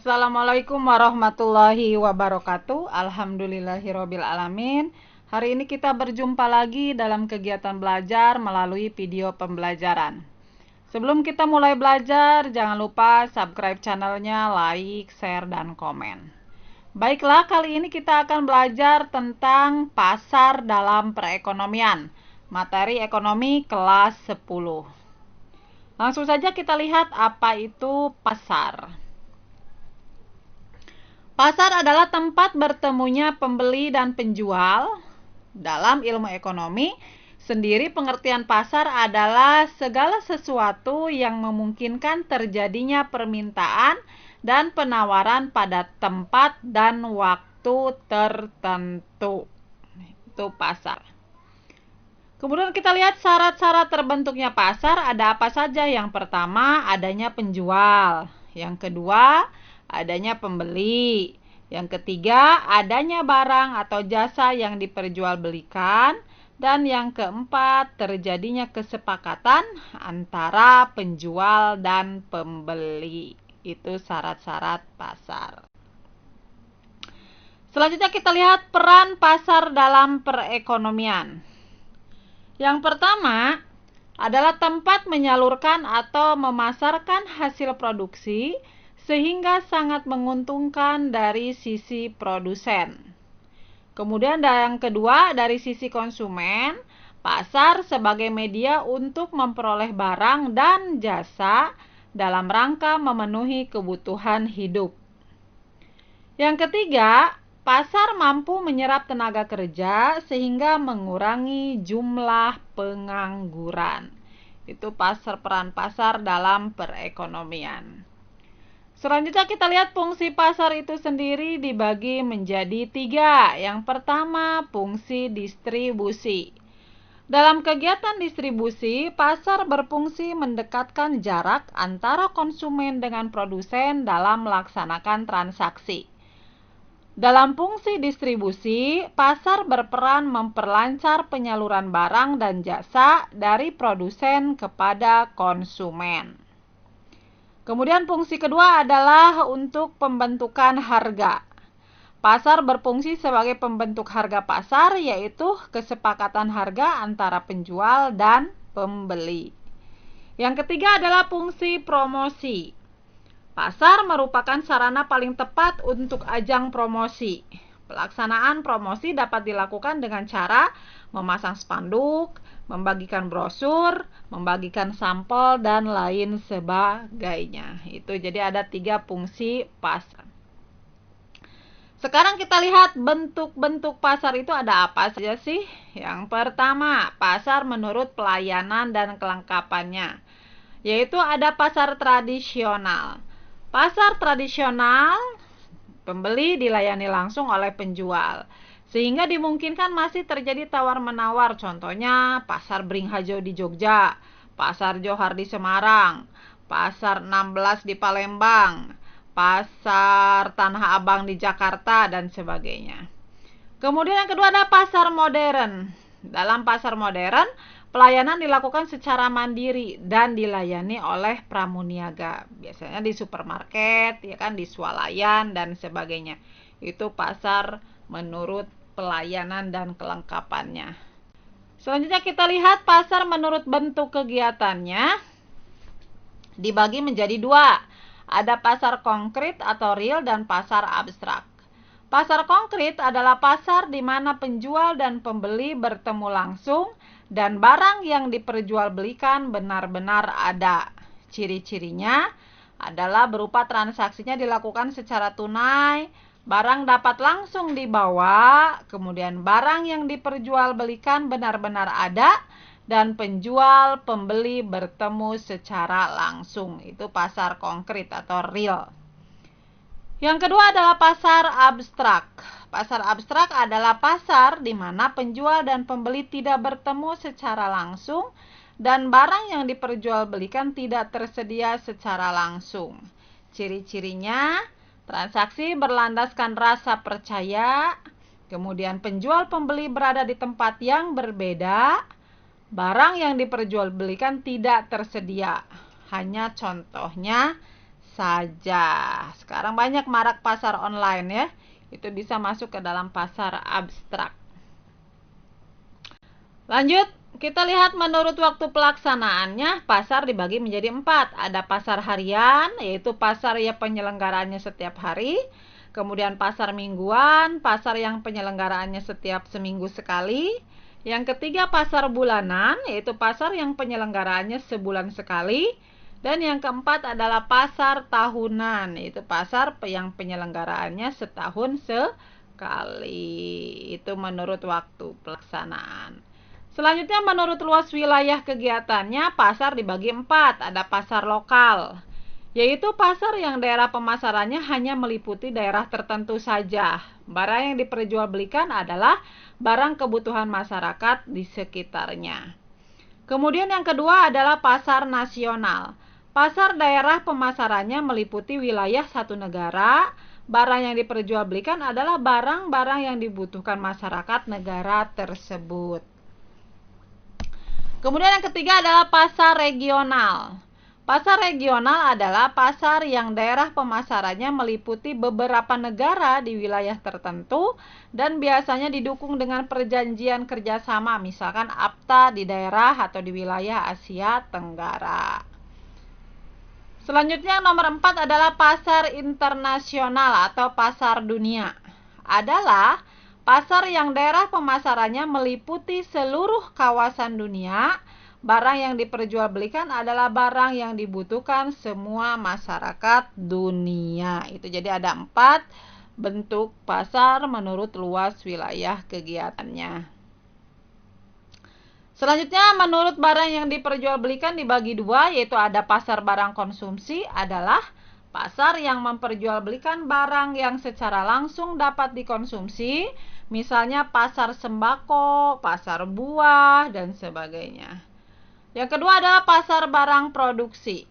Assalamualaikum warahmatullahi wabarakatuh. Alhamdulillahirabbil alamin. Hari ini kita berjumpa lagi dalam kegiatan belajar melalui video pembelajaran. Sebelum kita mulai belajar, jangan lupa subscribe channelnya, like, share, dan komen. Baiklah, kali ini kita akan belajar tentang pasar dalam perekonomian. Materi ekonomi kelas 10. Langsung saja kita lihat apa itu pasar. Pasar adalah tempat bertemunya pembeli dan penjual. Dalam ilmu ekonomi sendiri, pengertian pasar adalah segala sesuatu yang memungkinkan terjadinya permintaan dan penawaran pada tempat dan waktu tertentu. Itu pasar. Kemudian kita lihat syarat-syarat terbentuknya pasar. Ada apa saja? Yang pertama, adanya penjual. Yang kedua, adanya pembeli. Yang ketiga, adanya barang atau jasa yang diperjualbelikan. Dan yang keempat, terjadinya kesepakatan antara penjual dan pembeli. Itu syarat-syarat pasar. Selanjutnya kita lihat peran pasar dalam perekonomian. Yang pertama adalah tempat menyalurkan atau memasarkan hasil produksi sehingga sangat menguntungkan dari sisi produsen. Kemudian yang kedua, dari sisi konsumen, pasar sebagai media untuk memperoleh barang dan jasa dalam rangka memenuhi kebutuhan hidup. Yang ketiga, pasar mampu menyerap tenaga kerja sehingga mengurangi jumlah pengangguran. Itu peran pasar dalam perekonomian. Selanjutnya kita lihat fungsi pasar itu sendiri dibagi menjadi 3. Yang pertama, fungsi distribusi. Dalam kegiatan distribusi, pasar berfungsi mendekatkan jarak antara konsumen dengan produsen dalam melaksanakan transaksi. Dalam fungsi distribusi, pasar berperan memperlancar penyaluran barang dan jasa dari produsen kepada konsumen. Kemudian fungsi kedua adalah untuk pembentukan harga. Pasar berfungsi sebagai pembentuk harga pasar, yaitu kesepakatan harga antara penjual dan pembeli. Yang ketiga adalah fungsi promosi. Pasar merupakan sarana paling tepat untuk ajang promosi. Pelaksanaan promosi dapat dilakukan dengan cara memasang spanduk, membagikan brosur, membagikan sampel, dan lain sebagainya. Itu jadi ada 3 fungsi pasar. Sekarang kita lihat bentuk-bentuk pasar itu ada apa saja sih? Yang pertama, pasar menurut pelayanan dan kelengkapannya, yaitu ada pasar tradisional. Pasar tradisional, pembeli dilayani langsung oleh penjual, sehingga dimungkinkan masih terjadi tawar-menawar. Contohnya pasar Beringharjo di Jogja, pasar Johar di Semarang, pasar 16 di Palembang, pasar Tanah Abang di Jakarta, dan sebagainya. Kemudian yang kedua ada pasar modern. Dalam pasar modern, pelayanan dilakukan secara mandiri dan dilayani oleh pramuniaga. Biasanya di supermarket, ya kan, di swalayan dan sebagainya. Itu pasar menurut pelayanan dan kelengkapannya. Selanjutnya kita lihat pasar menurut bentuk kegiatannya. Dibagi menjadi 2. Ada pasar konkret atau real dan pasar abstrak. Pasar konkret adalah pasar di mana penjual dan pembeli bertemu langsung dan barang yang diperjualbelikan benar-benar ada. Ciri-cirinya adalah berupa transaksinya dilakukan secara tunai, barang dapat langsung dibawa, kemudian barang yang diperjualbelikan benar-benar ada, dan penjual pembeli bertemu secara langsung. Itu pasar konkret atau real. Yang kedua adalah pasar abstrak. Pasar abstrak adalah pasar di mana penjual dan pembeli tidak bertemu secara langsung dan barang yang diperjualbelikan tidak tersedia secara langsung. Ciri-cirinya, transaksi berlandaskan rasa percaya, kemudian penjual pembeli berada di tempat yang berbeda, barang yang diperjualbelikan tidak tersedia. Hanya contohnya saja. Sekarang banyak marak pasar online ya. Itu bisa masuk ke dalam pasar abstrak. Lanjut, kita lihat menurut waktu pelaksanaannya, pasar dibagi menjadi 4. Ada pasar harian, yaitu pasar yang penyelenggaraannya setiap hari. Kemudian pasar mingguan, pasar yang penyelenggaraannya setiap seminggu sekali. Yang ketiga pasar bulanan, yaitu pasar yang penyelenggaraannya sebulan sekali. Dan yang keempat adalah pasar tahunan, yaitu pasar yang penyelenggaraannya setahun sekali. Itu menurut waktu pelaksanaan. Selanjutnya menurut luas wilayah kegiatannya, pasar dibagi 4. Ada pasar lokal, yaitu pasar yang daerah pemasarannya hanya meliputi daerah tertentu saja. Barang yang diperjualbelikan adalah barang kebutuhan masyarakat di sekitarnya. Kemudian yang kedua adalah pasar nasional. Pasar daerah pemasarannya meliputi wilayah satu negara. Barang yang diperjualbelikan adalah barang-barang yang dibutuhkan masyarakat negara tersebut. Kemudian yang ketiga adalah pasar regional. Pasar regional adalah pasar yang daerah pemasarannya meliputi beberapa negara di wilayah tertentu dan biasanya didukung dengan perjanjian kerjasama, misalkan APTA di daerah atau di wilayah Asia Tenggara. Selanjutnya nomor 4 adalah pasar internasional atau pasar dunia. Adalah pasar yang daerah pemasarannya meliputi seluruh kawasan dunia. Barang yang diperjualbelikan adalah barang yang dibutuhkan semua masyarakat dunia. Itu jadi ada 4 bentuk pasar menurut luas wilayah kegiatannya. Selanjutnya menurut barang yang diperjualbelikan dibagi 2, yaitu ada pasar barang konsumsi adalah pasar yang memperjualbelikan barang yang secara langsung dapat dikonsumsi, misalnya pasar sembako, pasar buah, dan sebagainya. Yang kedua adalah pasar barang produksi.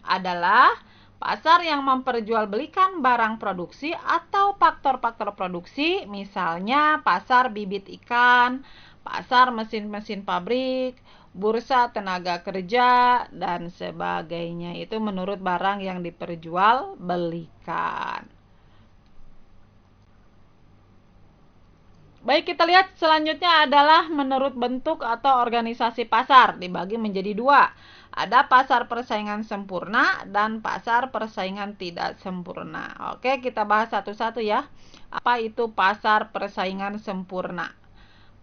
Adalah pasar yang memperjualbelikan barang produksi atau faktor-faktor produksi, misalnya pasar bibit ikan, pasar mesin-mesin pabrik, bursa tenaga kerja, dan sebagainya. Itu menurut barang yang diperjualbelikan. Baik, kita lihat selanjutnya adalah menurut bentuk atau organisasi pasar. Dibagi menjadi 2. Ada pasar persaingan sempurna dan pasar persaingan tidak sempurna. Oke, kita bahas satu-satu ya. Apa itu pasar persaingan sempurna?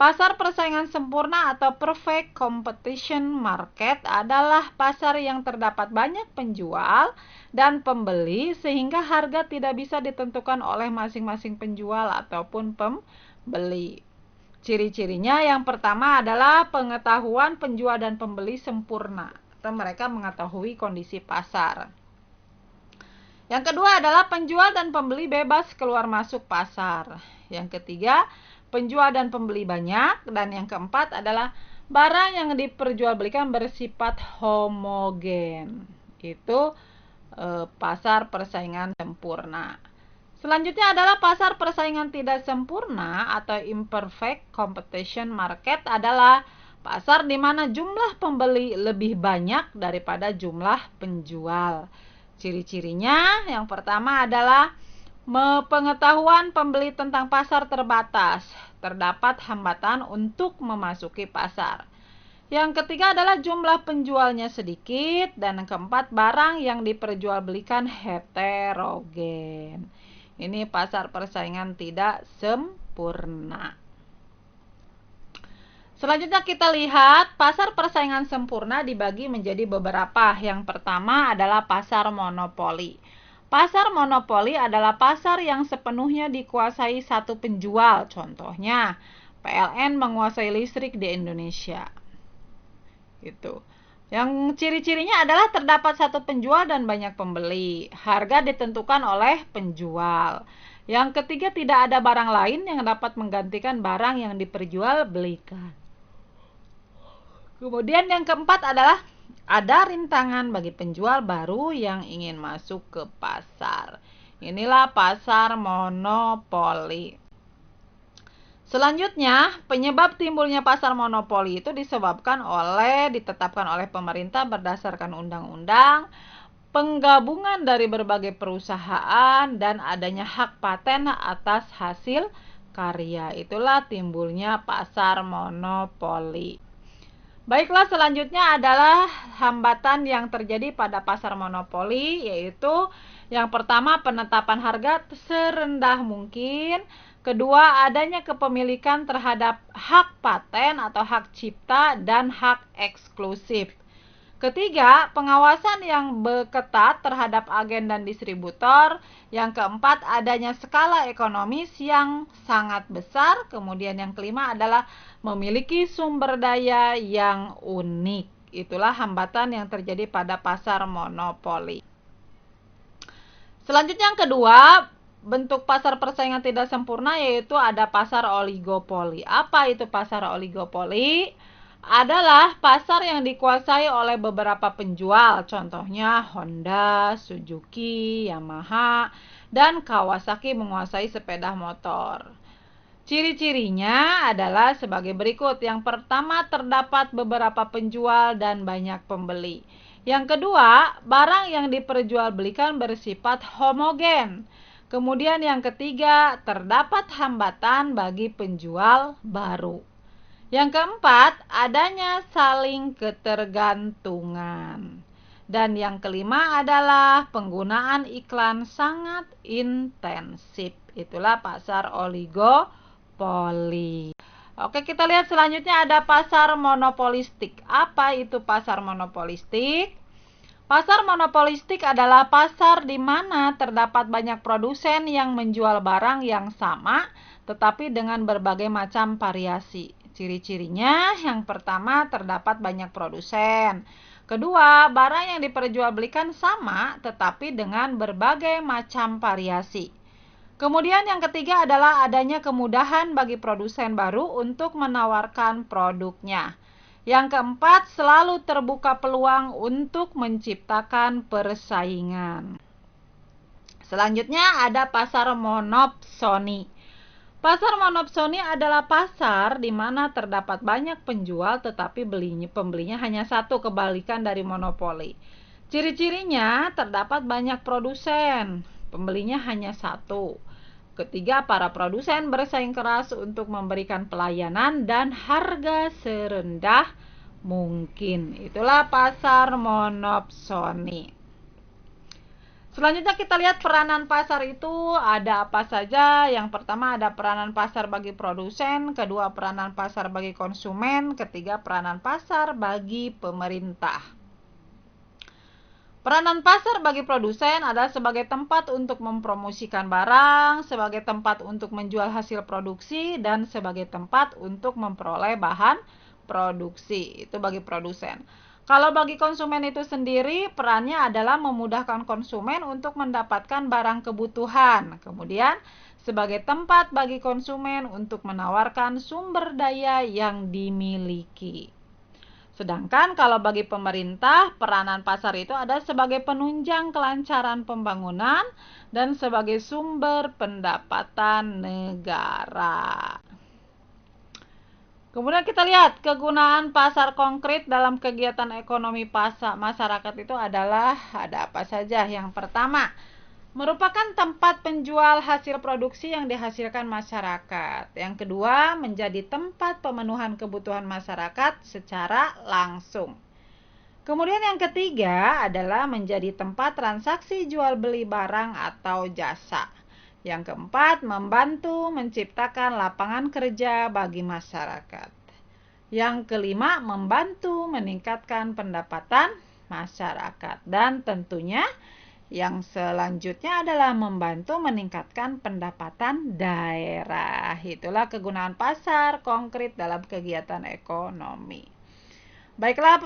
Pasar persaingan sempurna atau perfect competition market adalah pasar yang terdapat banyak penjual dan pembeli sehingga harga tidak bisa ditentukan oleh masing-masing penjual ataupun pembeli. Ciri-cirinya yang pertama adalah pengetahuan penjual dan pembeli sempurna atau mereka mengetahui kondisi pasar. Yang kedua adalah penjual dan pembeli bebas keluar masuk pasar. Yang ketiga, penjual dan pembeli banyak. Dan yang keempat adalah barang yang diperjualbelikan bersifat homogen. Itu pasar persaingan sempurna. Selanjutnya adalah pasar persaingan tidak sempurna atau imperfect competition market adalah pasar di mana jumlah pembeli lebih banyak daripada jumlah penjual. Ciri-cirinya yang pertama adalah pengetahuan pembeli tentang pasar terbatas. Terdapat hambatan untuk memasuki pasar. Yang ketiga adalah jumlah penjualnya sedikit. Dan yang keempat, barang yang diperjualbelikan heterogen. Ini pasar persaingan tidak sempurna. Selanjutnya kita lihat pasar persaingan sempurna dibagi menjadi beberapa. Yang pertama adalah pasar monopoli. Pasar monopoli adalah pasar yang sepenuhnya dikuasai satu penjual. Contohnya, PLN menguasai listrik di Indonesia. Gitu. Yang ciri-cirinya adalah terdapat satu penjual dan banyak pembeli. Harga ditentukan oleh penjual. Yang ketiga, tidak ada barang lain yang dapat menggantikan barang yang diperjualbelikan. Kemudian yang keempat adalah ada rintangan bagi penjual baru yang ingin masuk ke pasar. Inilah pasar monopoli. Selanjutnya, penyebab timbulnya pasar monopoli itu ditetapkan oleh pemerintah berdasarkan undang-undang, penggabungan dari berbagai perusahaan, dan adanya hak paten atas hasil karya. Itulah timbulnya pasar monopoli. Baiklah, selanjutnya adalah hambatan yang terjadi pada pasar monopoli, yaitu yang pertama penetapan harga serendah mungkin, kedua adanya kepemilikan terhadap hak paten atau hak cipta dan hak eksklusif. Ketiga, pengawasan yang ketat terhadap agen dan distributor. Yang keempat, adanya skala ekonomis yang sangat besar. Kemudian yang kelima adalah memiliki sumber daya yang unik. Itulah hambatan yang terjadi pada pasar monopoli. Selanjutnya yang kedua, bentuk pasar persaingan tidak sempurna, yaitu ada pasar oligopoli. Apa itu pasar oligopoli? Adalah pasar yang dikuasai oleh beberapa penjual, contohnya Honda, Suzuki, Yamaha, dan Kawasaki menguasai sepeda motor. Ciri-cirinya adalah sebagai berikut. Yang pertama, terdapat beberapa penjual dan banyak pembeli. Yang kedua, barang yang diperjualbelikan bersifat homogen. Kemudian yang ketiga, terdapat hambatan bagi penjual baru. Yang keempat, adanya saling ketergantungan. Dan yang kelima adalah penggunaan iklan sangat intensif. Itulah pasar oligopoli. Oke, kita lihat selanjutnya ada pasar monopolistik. Apa itu pasar monopolistik? Pasar monopolistik adalah pasar di mana terdapat banyak produsen yang menjual barang yang sama, tetapi dengan berbagai macam variasi. Ciri-cirinya, yang pertama terdapat banyak produsen. Kedua, barang yang diperjualbelikan sama tetapi dengan berbagai macam variasi. Kemudian yang ketiga adalah adanya kemudahan bagi produsen baru untuk menawarkan produknya. Yang keempat, selalu terbuka peluang untuk menciptakan persaingan. Selanjutnya ada pasar monopsoni. Pasar monopsoni adalah pasar di mana terdapat banyak penjual tetapi pembelinya hanya satu, kebalikan dari monopoli. Ciri-cirinya terdapat banyak produsen, pembelinya hanya satu. Ketiga, para produsen bersaing keras untuk memberikan pelayanan dan harga serendah mungkin. Itulah pasar monopsoni. Selanjutnya kita lihat peranan pasar itu ada apa saja. Yang pertama ada peranan pasar bagi produsen, kedua peranan pasar bagi konsumen, ketiga peranan pasar bagi pemerintah. Peranan pasar bagi produsen adalah sebagai tempat untuk mempromosikan barang, sebagai tempat untuk menjual hasil produksi, dan sebagai tempat untuk memperoleh bahan produksi. Itu bagi produsen. Kalau bagi konsumen itu sendiri, perannya adalah memudahkan konsumen untuk mendapatkan barang kebutuhan. Kemudian, sebagai tempat bagi konsumen untuk menawarkan sumber daya yang dimiliki. Sedangkan kalau bagi pemerintah, peranan pasar itu ada sebagai penunjang kelancaran pembangunan dan sebagai sumber pendapatan negara. Kemudian kita lihat kegunaan pasar konkret dalam kegiatan ekonomi masyarakat itu adalah ada apa saja. Yang pertama, merupakan tempat penjual hasil produksi yang dihasilkan masyarakat. Yang kedua, menjadi tempat pemenuhan kebutuhan masyarakat secara langsung. Kemudian yang ketiga adalah menjadi tempat transaksi jual beli barang atau jasa. Yang keempat, membantu menciptakan lapangan kerja bagi masyarakat. Yang kelima, membantu meningkatkan pendapatan masyarakat. Dan tentunya yang selanjutnya adalah membantu meningkatkan pendapatan daerah. Itulah kegunaan pasar konkret dalam kegiatan ekonomi. Baiklah,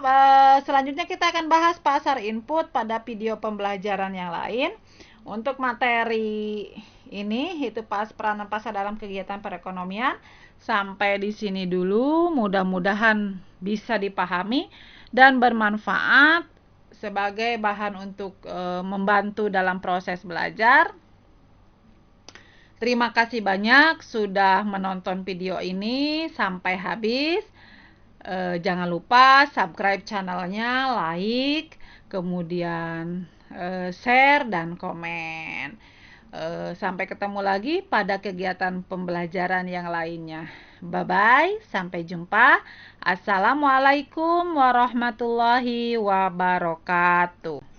selanjutnya kita akan bahas pasar input pada video pembelajaran yang lain. Untuk materi ini itu peranan pasar dalam kegiatan perekonomian. Sampai di sini dulu, mudah-mudahan bisa dipahami dan bermanfaat sebagai bahan untuk membantu dalam proses belajar. Terima kasih banyak sudah menonton video ini sampai habis. Jangan lupa subscribe channelnya, like, kemudian share dan komen. Sampai ketemu lagi pada kegiatan pembelajaran yang lainnya. Bye-bye, sampai jumpa. Assalamualaikum warahmatullahi wabarakatuh.